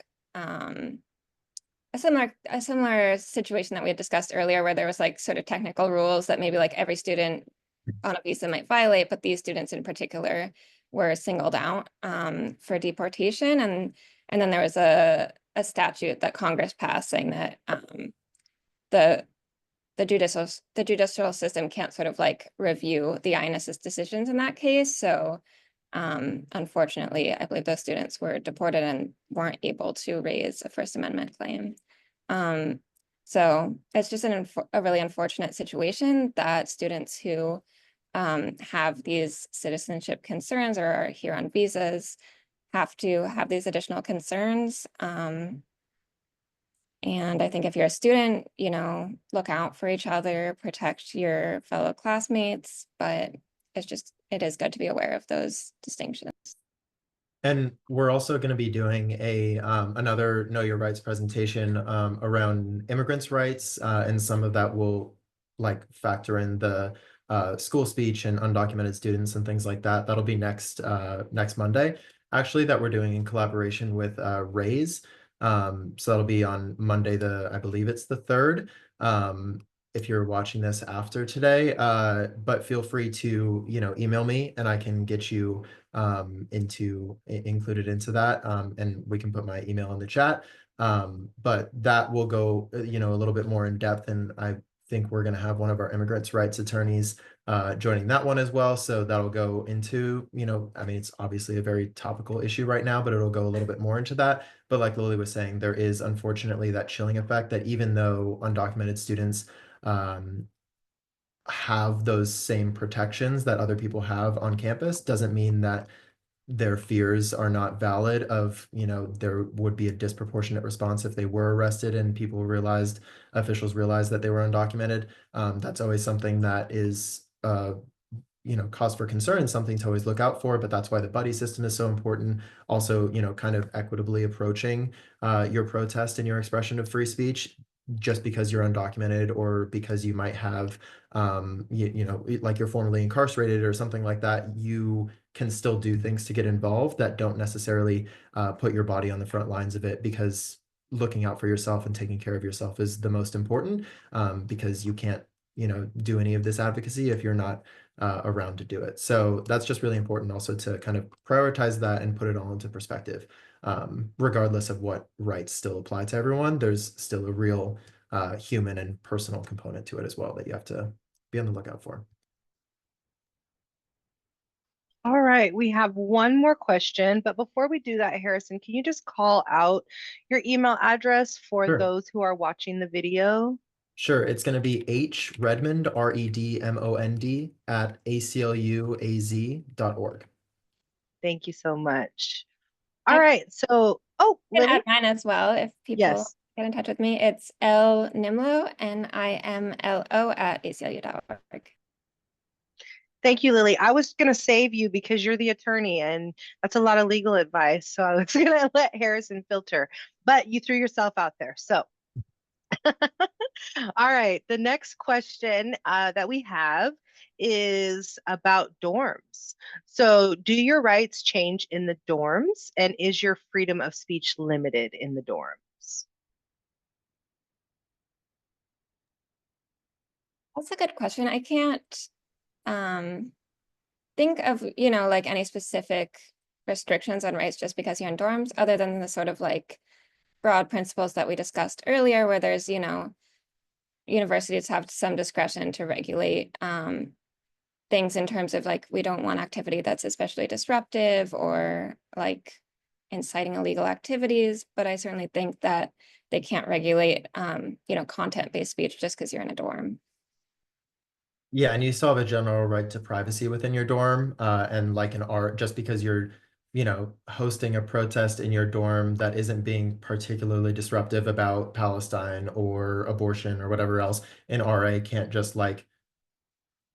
a similar situation that we had discussed earlier, where there was like sort of technical rules that maybe like every student on a visa might violate, but these students in particular were singled out for deportation. And then there was a statute that Congress passed saying that the judicial system can't sort of like review the INS's decisions in that case. So unfortunately, I believe those students were deported and weren't able to raise a First Amendment claim. So it's just a really unfortunate situation that students who have these citizenship concerns or are here on visas have to have these additional concerns. And I think if you're a student, look out for each other, protect your fellow classmates, but it is good to be aware of those distinctions. And we're also going to be doing another Know Your Rights presentation around immigrants' rights, and some of that will like factor in the school speech and undocumented students and things like that. That'll be next Monday, actually, that we're doing in collaboration with Raise. So that'll be on Monday, I believe it's the 3rd. If you're watching this after today, but feel free to email me and I can get you included into that, and we can put my email in the chat. But that will go a little bit more in depth, and I think we're going to have one of our immigrants' rights attorneys joining that one as well. So that'll go into, I mean, it's obviously a very topical issue right now, but it'll go a little bit more into that. But like Lily was saying, there is unfortunately that chilling effect that even though undocumented students have those same protections that other people have on campus, doesn't mean that their fears are not valid of, there would be a disproportionate response if they were arrested and officials realized that they were undocumented. That's always something that is cause for concern and something to always look out for, but that's why the buddy system is so important. Also, kind of equitably approaching your protest and your expression of free speech. Just because you're undocumented or because you might have, like you're formerly incarcerated or something like that, you can still do things to get involved that don't necessarily put your body on the front lines of it, because looking out for yourself and taking care of yourself is the most important, because you can't, do any of this advocacy if you're not around to do it. So that's just really important also to kind of prioritize that and put it all into perspective. Regardless of what rights still apply to everyone, there's still a real human and personal component to it as well that you have to be on the lookout for. All right, we have one more question, but before we do that, Harrison, can you just call out your email address for Sure. those who are watching the video? Sure, it's going to be hredmond, REDMOND, at ACLUAZ.org. Thank you so much. All I right, so, oh, can add Lily? mine as well if people Yes. get in touch with me. It's LNimlo, NIMLO at ACLU.org. Thank you, Lily. I was going to save you because you're the attorney, and that's a lot of legal advice. So I was going to let Harrison filter, but you threw yourself out there. So, all right. The next question that we have is about dorms. So, do your rights change in the dorms, and is your freedom of speech limited in the dorms? That's a good question. I can't um, think of, like any specific restrictions on rights just because you're in dorms, other than the sort of like broad principles that we discussed earlier, where there's, universities have some discretion to regulate things in terms of like, we don't want activity that's especially disruptive or like inciting illegal activities. But I certainly think that they can't regulate, content-based speech just because you're in a dorm. Yeah, and you still have a general right to privacy within your dorm, and like an art, just because you're, hosting a protest in your dorm that isn't being particularly disruptive about Palestine or abortion or whatever else, an RA can't just like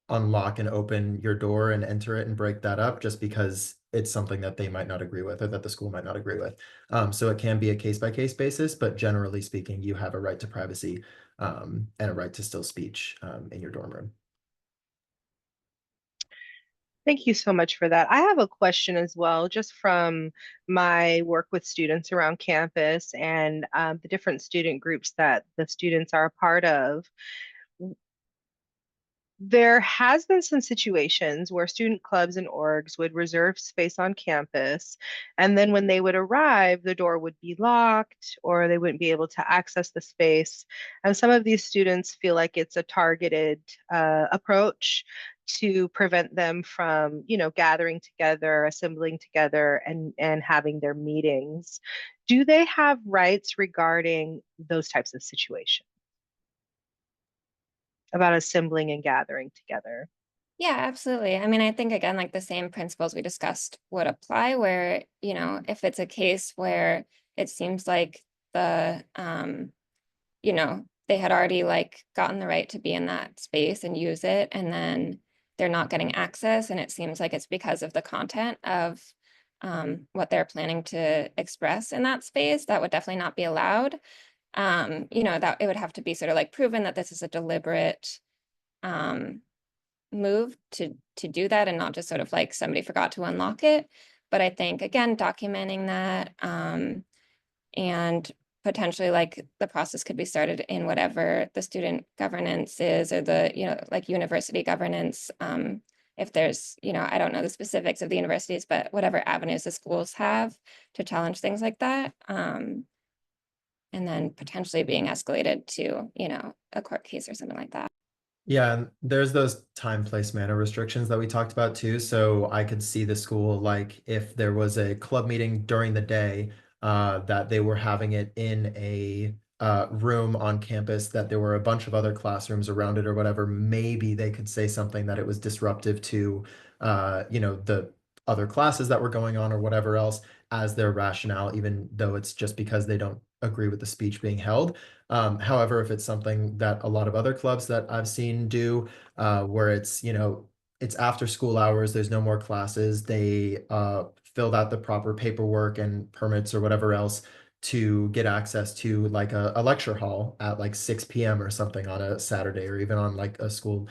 unlock and open your door and enter it and break that up just because it's something that they might not agree with or that the school might not agree with. So it can be a case by case basis, but generally speaking, you have a right to privacy, and a right to still speech in your dorm room. Thank you so much for that. I have a question as well, just from my work with students around campus and the different student groups that the students are a part of. There has been some situations where student clubs and orgs would reserve space on campus, and then when they would arrive, the door would be locked or they wouldn't be able to access the space. And some of these students feel like it's a targeted approach to prevent them from, gathering together, assembling together, and having their meetings. Do they have rights regarding those types of situations about assembling and gathering together? Yeah, absolutely. I mean, I think again, like the same principles we discussed would apply where, if it's a case where it seems like they had already like gotten the right to be in that space and use it, and then they're not getting access, and it seems like it's because of the content of what they're planning to express in that space, that would definitely not be allowed. That it would have to be sort of like proven that this is a deliberate move to do that and not just sort of like somebody forgot to unlock it. But I think again, documenting that and potentially like the process could be started in whatever the student governance is, or the like university governance, if there's I don't know the specifics of the universities, but whatever avenues the schools have to challenge things like that, and then potentially being escalated to a court case or something like that. Yeah, and there's those time, place, manner restrictions that we talked about too. So I could see the school, like if there was a club meeting during the day, that they were having it in a room on campus, that there were a bunch of other classrooms around it or whatever, maybe they could say something that it was disruptive to, the other classes that were going on or whatever else as their rationale, even though it's just because they don't agree with the speech being held. However, if it's something that a lot of other clubs that I've seen do, where it's, it's after school hours, there's no more classes, they filled out the proper paperwork and permits or whatever else to get access to like a lecture hall at like 6 p.m. or something on a Saturday, or even on like a school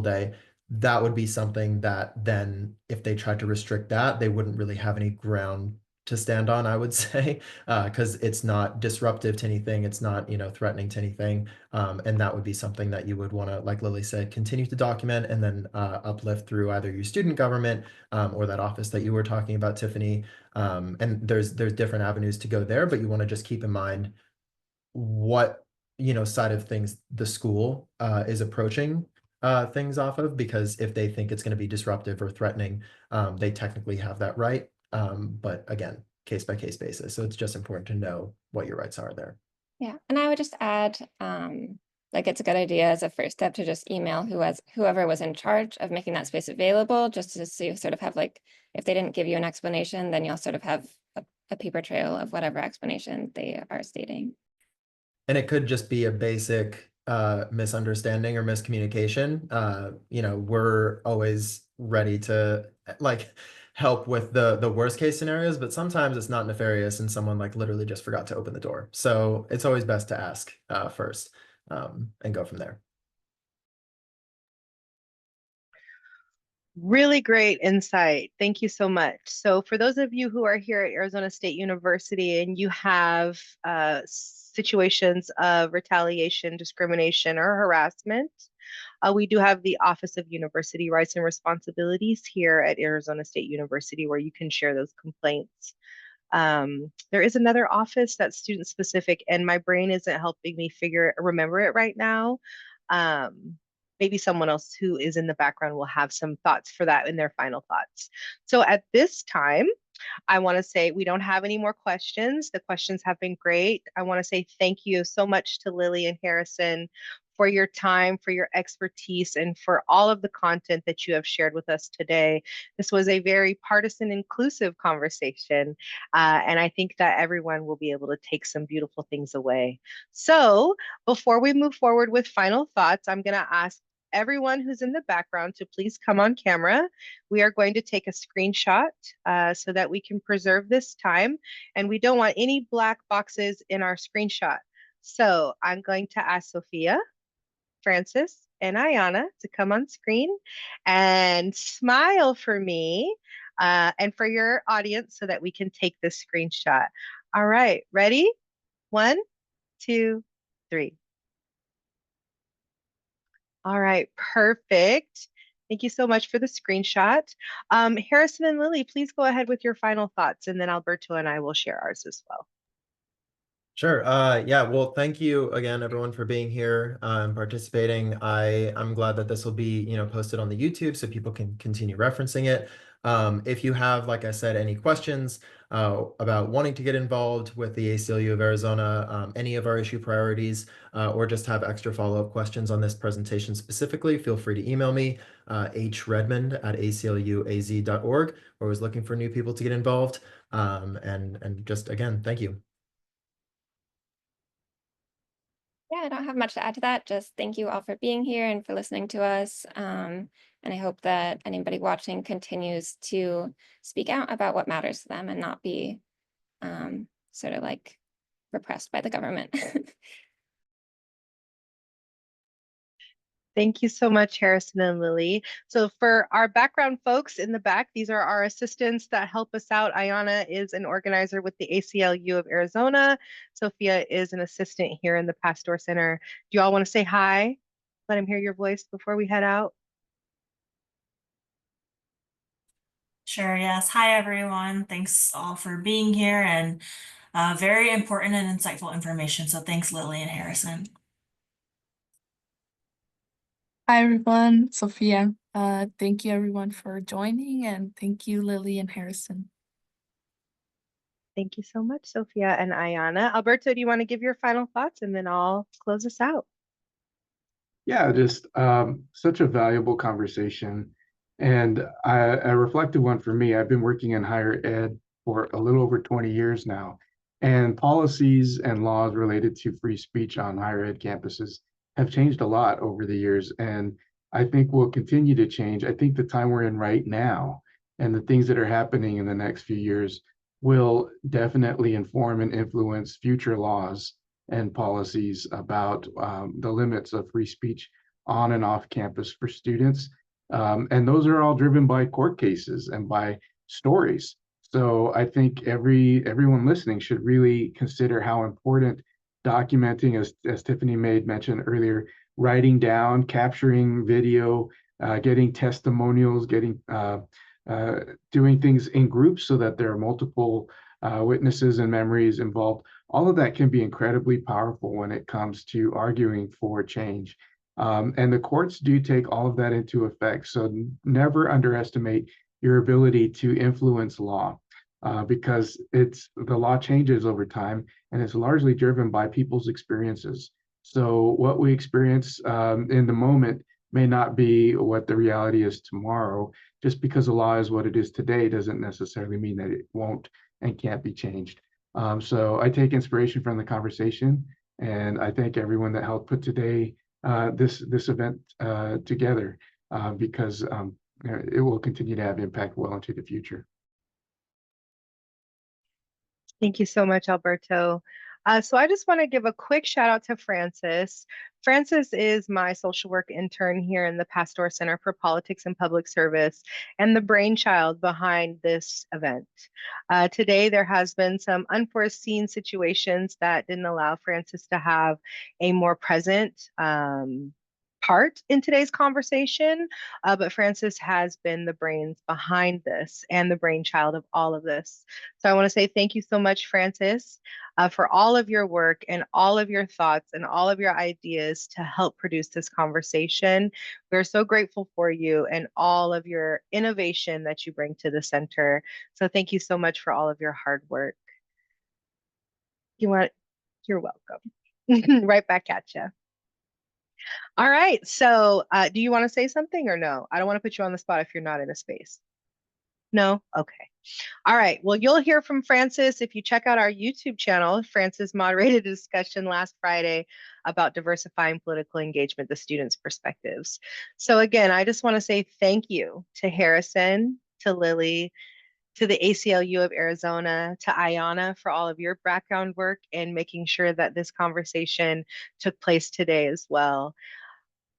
day. That would be something that then if they tried to restrict that, they wouldn't really have any ground to stand on, I would say, because it's not disruptive to anything. It's not, threatening to anything. And that would be something that you would want to, like Lily said, continue to document and then uplift through either your student government or that office that you were talking about, Tiffany. And there's different avenues to go there, but you want to just keep in mind what, side of things the school is approaching things off of, because if they think it's going to be disruptive or threatening, they technically have that right. But again, case by case basis. So it's just important to know what your rights are there. Yeah, and I would just add, like it's a good idea as a first step to just email whoever was in charge of making that space available, just to so you sort of have like, if they didn't give you an explanation, then you'll sort of have a paper trail of whatever explanation they are stating. And it could just be a basic misunderstanding or miscommunication. We're always ready to like help with the worst case scenarios, but sometimes it's not nefarious and someone like literally just forgot to open the door. So it's always best to ask first and go from there. Really great insight. Thank you so much. So, for those of you who are here at Arizona State University and you have situations of retaliation, discrimination, or harassment, we do have the Office of University Rights and Responsibilities here at Arizona State University where you can share those complaints. There is another office that's student specific, and my brain isn't helping me remember it right now. Maybe someone else who is in the background will have some thoughts for that in their final thoughts. So at this time, I want to say we don't have any more questions. The questions have been great. I want to say thank you so much to Lily and Harrison for your time, for your expertise, and for all of the content that you have shared with us today. This was a very partisan inclusive conversation, and I think that everyone will be able to take some beautiful things away. So before we move forward with final thoughts, I'm going to ask everyone who's in the background to please come on camera. We are going to take a screenshot so that we can preserve this time, and we don't want any black boxes in our screenshot. So I'm going to ask Sophia, Francis, and Ayana to come on screen and smile for me and for your audience so that we can take this screenshot. All right, ready? 1, 2, 3. All right, perfect. Thank you so much for the screenshot. Harrison and Lily, please go ahead with your final thoughts, and then Alberto and I will share ours as well. Sure. Yeah. Well, thank you again, everyone, for being here and participating. I'm glad that this will be, posted on the YouTube so people can continue referencing it. If you have, like I said, any questions about wanting to get involved with the ACLU of Arizona, any of our issue priorities, or just have extra follow-up questions on this presentation specifically, feel free to email me, hredmond@acluaz.org. We're always looking for new people to get involved. And just again, thank you. Yeah, I don't have much to add to that. Just thank you all for being here and for listening to us. And I hope that anybody watching continues to speak out about what matters to them and not be sort of like repressed by the government. Thank you so much, Harrison and Lily. So for our background folks in the back, these are our assistants that help us out. Ayana is an organizer with the ACLU of Arizona. Sophia is an assistant here in the Pastor Center. Do you all want to say hi? Let him hear your voice before we head out. Sure, yes. Hi, everyone. Thanks all for being here and very important and insightful information. So thanks, Lily and Harrison. Hi everyone, Sophia. Thank you everyone for joining, and thank you Lily and Harrison. Thank you so much, Sophia and Ayana. Alberto, do you want to give your final thoughts and then I'll close us out? Yeah, just such a valuable conversation. And a reflective one for me, I've been working in higher ed for a little over 20 years now, and policies and laws related to free speech on higher ed campuses have changed a lot over the years, and I think will continue to change. I think the time we're in right now and the things that are happening in the next few years will definitely inform and influence future laws and policies about the limits of free speech on and off campus for students. And those are all driven by court cases and by stories. So I think everyone listening should really consider how important documenting, as Tiffany made mention earlier, writing down, capturing video, getting testimonials, doing things in groups so that there are multiple witnesses and memories involved. All of that can be incredibly powerful when it comes to arguing for change. And the courts do take all of that into effect. So never underestimate your ability to influence law, because the law changes over time and it's largely driven by people's experiences. So what we experience in the moment may not be what the reality is tomorrow. Just because the law is what it is today doesn't necessarily mean that it won't and can't be changed. So I take inspiration from the conversation, and I thank everyone that helped put this event together, because it will continue to have impact well into the future. Thank you so much, Alberto. So I just want to give a quick shout out to Francis. Francis is my social work intern here in the Pasteur Center for Politics and Public Service and the brainchild behind this event. Today, there has been some unforeseen situations that didn't allow Francis to have a more present part in today's conversation, but Francis has been the brains behind this and the brainchild of all of this. So I want to say thank you so much, Francis, for all of your work and all of your thoughts and all of your ideas to help produce this conversation. We're so grateful for you and all of your innovation that you bring to the center. So thank you so much for all of your hard work. You're welcome. Right back at you. All right. So do you want to say something or no? I don't want to put you on the spot if you're not in a space. No? Okay. All right. Well, you'll hear from Francis if you check out our YouTube channel. Francis moderated a discussion last Friday about diversifying political engagement, the students' perspectives. So again, I just want to say thank you to Harrison, to Lily, to the ACLU of Arizona, to Ayana for all of your background work and making sure that this conversation took place today as well.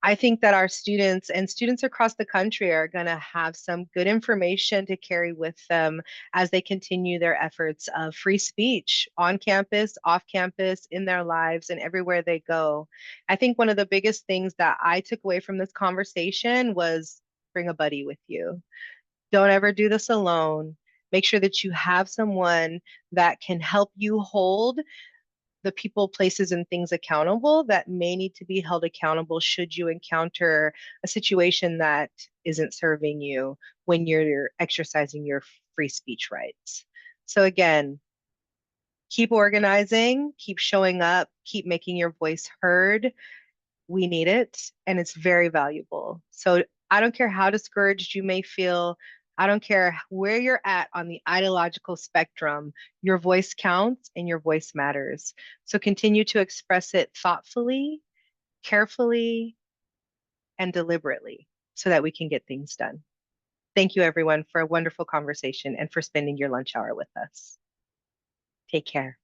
I think that our students and students across the country are going to have some good information to carry with them as they continue their efforts of free speech on campus, off campus, in their lives, and everywhere they go. I think one of the biggest things that I took away from this conversation was bring a buddy with you. Don't ever do this alone. Make sure that you have someone that can help you hold the people, places, and things accountable that may need to be held accountable should you encounter a situation that isn't serving you when you're exercising your free speech rights. So again, keep organizing, keep showing up, keep making your voice heard. We need it, and it's very valuable. So I don't care how discouraged you may feel. I don't care where you're at on the ideological spectrum, your voice counts and your voice matters. So continue to express it thoughtfully, carefully, and deliberately so that we can get things done. Thank you, everyone, for a wonderful conversation and for spending your lunch hour with us. Take care.